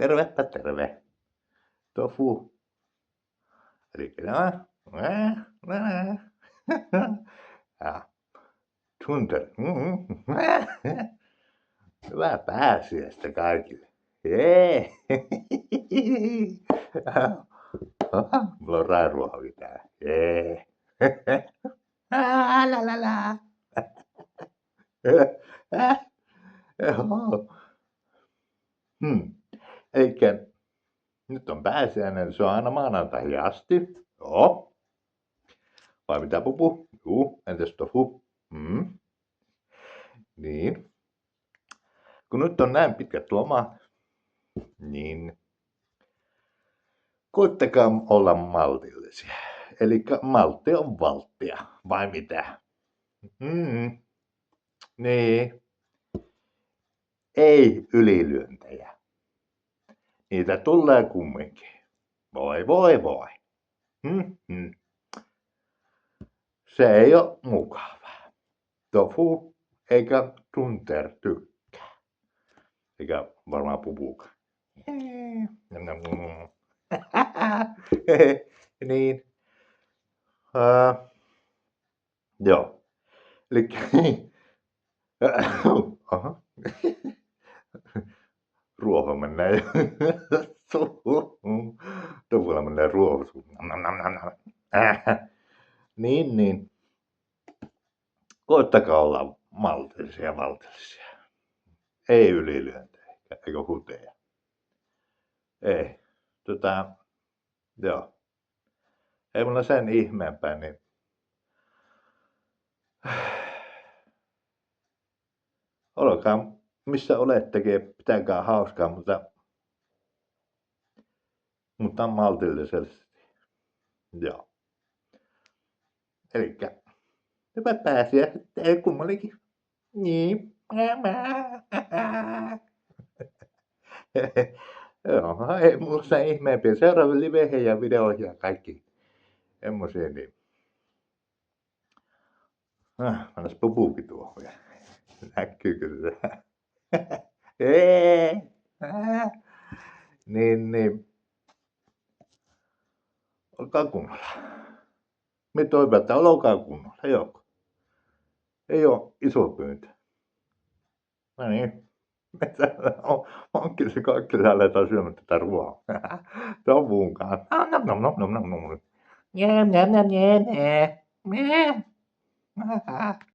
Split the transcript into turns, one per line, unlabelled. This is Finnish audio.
Tervepä terve. Tofu. Elikkä nämä. Ja Tunter. Hyvää pääsiäistä kaikille. Jee. Mulla on rairuohokin täällä. Jee. La la la. Elikkä nyt on pääsiäinen, se on aina maanantaihin asti. Joo. Vai mitä pupu? Juu, entäs tofu? Niin. Kun nyt on näin pitkät lomat, niin koittakaa olla maltillisia. Elikkä maltti on valttia, vai mitä? Niin. Ei ylilyöntejä. Niitä tulee kumminkin. Voi voi voi. Se ei oo mukavaa. Tofu eikä Tunter tykkää. Eikä varmaan pupukaan. Niin. Joo. Elikkä aha. Ruoho menee suuhun. Tofulla menee ruoho suuhun. Niin. Koittakaa olla maltillisia. Ei ylilyöntejä eikä huteja. Ei. Joo. Ei mulla sen ihmeempää, niin olkaa missä olettekin, pitäkää hauskaa, mutta maltillisesti. Joo. Elikkä hyvä pääsiäistä teille kummallekin. Niin. Joo, ei mulla sen ihmeempiä. Seuraavia liveihin ja videoihin ja kaikki emmosia, niin annas pupuukin tuohon. Näkyykö se? Niin. Olkaa kunnolla. Me toivon, että olkaa kunnolla, joo. Ei oo iso pyyntö. No niin. Onkin se kaikki aletaan syömään tätä ruoaa. Tofun kanssa. Nom.